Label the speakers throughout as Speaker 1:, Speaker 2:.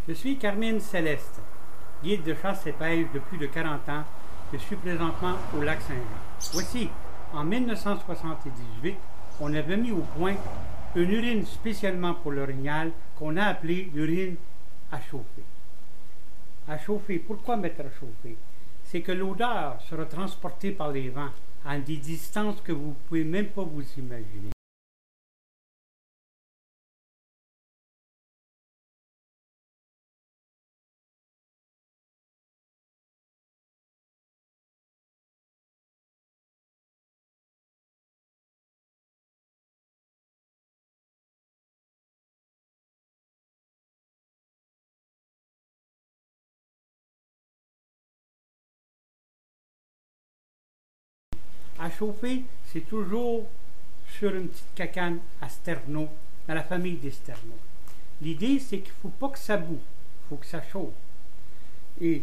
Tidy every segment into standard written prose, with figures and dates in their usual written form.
Speaker 1: Je suis Carmine Céleste, guide de chasse et pêche de plus de 40 ans. Je suis présentement au lac Saint-Jean. Voici, en 1978, on avait mis au point une urine spécialement pour l'orignal qu'on a appelée l'urine à chauffer. À chauffer, pourquoi mettre à chauffer? C'est que l'odeur sera transportée par les vents à des distances que vous ne pouvez même pas vous imaginer. À chauffer, c'est toujours sur une petite cacane à sterno, dans la famille des sternos. L'idée, c'est qu'il ne faut pas que ça boue, il faut que ça chauffe. Et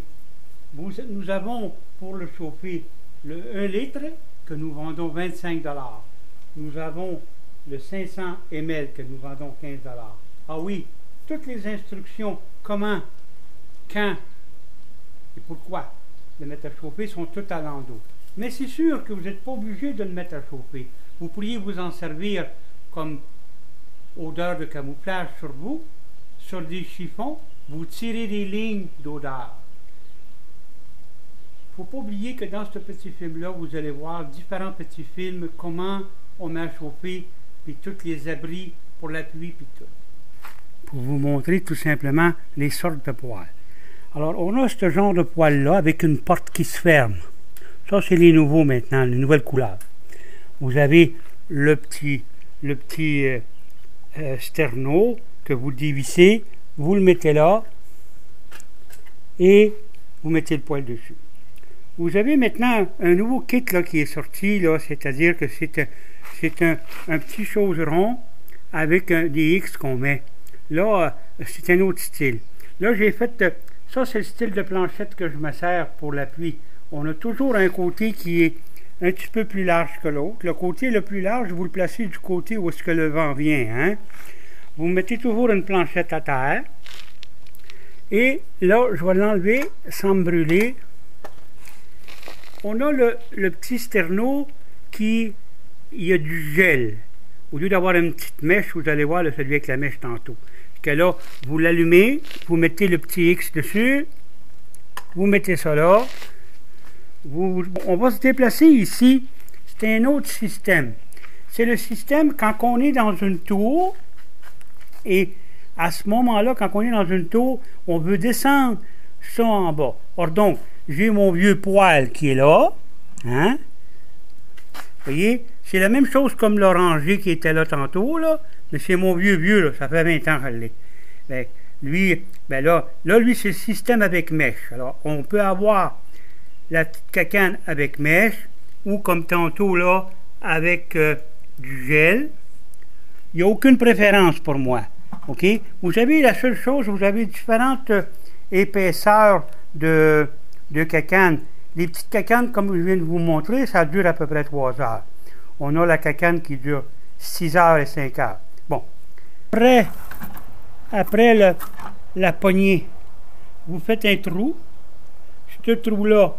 Speaker 1: nous avons pour le chauffer le 1 litre que nous vendons 25 $. Nous avons le 500 ml que nous vendons 15 $. Ah oui, toutes les instructions, comment, quand et pourquoi le mettre à chauffer sont toutes à l'endos. Mais c'est sûr que vous n'êtes pas obligé de le mettre à chauffer. Vous pourriez vous en servir comme odeur de camouflage sur vous, sur des chiffons, vous tirez des lignes d'odeur. Il ne faut pas oublier que dans ce petit film-là, vous allez voir différents petits films, comment on met à chauffer, puis tous les abris pour la pluie, puis tout. Pour vous montrer tout simplement les sortes de poêles. Alors, on a ce genre de poêle-là avec une porte qui se ferme. Ça, c'est les nouveaux maintenant, les nouvelles couleurs. Vous avez le petit sterno que vous dévissez, vous le mettez là et vous mettez le poêle dessus. Vous avez maintenant un nouveau kit là, qui est sorti, c'est-à-dire que c'est un petit chose rond avec des X qu'on met. Là, c'est un autre style. Là, j'ai fait, ça c'est le style de planchette que je me sers pour l'appui. On a toujours un côté qui est un petit peu plus large que l'autre. Le côté le plus large, vous le placez du côté où est-ce que le vent vient. Hein? Vous mettez toujours une planchette à terre. Et là, je vais l'enlever sans me brûler. On a le petit sterno qui, il y a du gel. Au lieu d'avoir une petite mèche, vous allez voir celui avec la mèche tantôt. Parce que là, vous l'allumez, vous mettez le petit X dessus, vous mettez ça là. On va se déplacer ici. C'est un autre système. C'est le système quand on est dans une tour et à ce moment-là, quand on est dans une tour, on veut descendre ça en bas. Or donc, j'ai mon vieux poêle qui est là. Hein? Vous voyez? C'est la même chose comme l'oranger qui était là tantôt, là, mais c'est mon vieux, là. Ça fait 20 ans que je l'ai. Ben, lui, lui, c'est le système avec mèche. Alors, on peut avoir la petite cacane avec mèche, ou comme tantôt là, avec du gel. Il n'y a aucune préférence pour moi. OK? Vous avez la seule chose, vous avez différentes épaisseurs de cacane. Les petites cacanes, comme je viens de vous montrer, ça dure à peu près 3 heures. On a la cacane qui dure 6 heures et 5 heures. Bon. Après la poignée, vous faites un trou. Ce trou-là,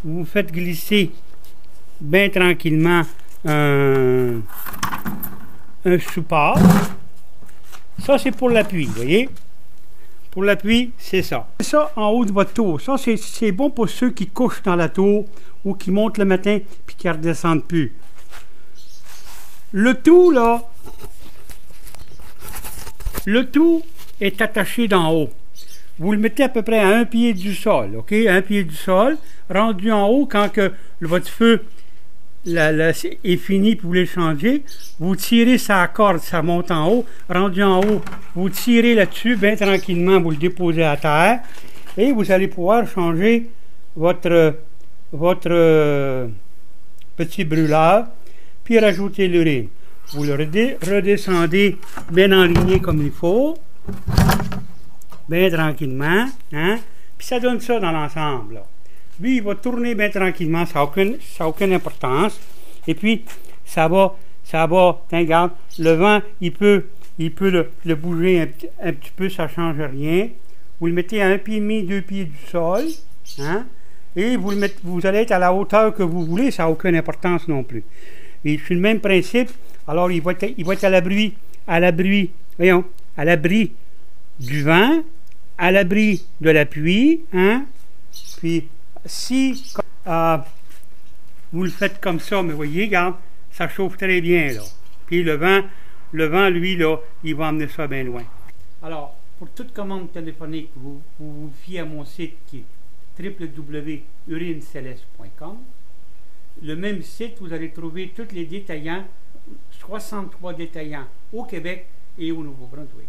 Speaker 1: vous faites glisser bien tranquillement un support. Ça, c'est pour l'appui, vous voyez? Pour l'appui, c'est ça. C'est ça en haut de votre tour. Ça, c'est bon pour ceux qui couchent dans la tour ou qui montent le matin puis qui ne redescendent plus. Le tout, là, le tout est attaché d'en haut. Vous le mettez à peu près à 1 pied du sol, OK? 1 pied du sol. Rendu en haut, quand que votre feu est fini, puis vous voulez le changer, vous tirez sa corde, ça monte en haut. Rendu en haut, vous tirez là-dessus, bien tranquillement, vous le déposez à terre, et vous allez pouvoir changer votre petit brûleur, puis rajouter l'urine. Vous le redescendez bien enligné comme il faut, bien tranquillement, hein? Puis ça donne ça dans l'ensemble. Lui, il va tourner bien tranquillement, ça n'a aucune importance. Et puis, ça va, regarde, le vent, il peut le bouger un petit peu, ça ne change rien. vous le mettez à 1,5 pied, 2 pieds du sol, hein, et vous allez être à la hauteur que vous voulez, ça n'a aucune importance non plus. Et c'est le même principe, alors il va être à l'abri du vent, à l'abri de la pluie, hein, puis si vous le faites comme ça, mais voyez, regarde, ça chauffe très bien, là. Puis le vent, lui, là, il va emmener ça bien loin. Alors, pour toute commande téléphonique, vous vous fiez à mon site qui est www.urineceleste.com. Le même site, vous allez trouver tous les détaillants, 63 détaillants au Québec et au Nouveau-Brunswick.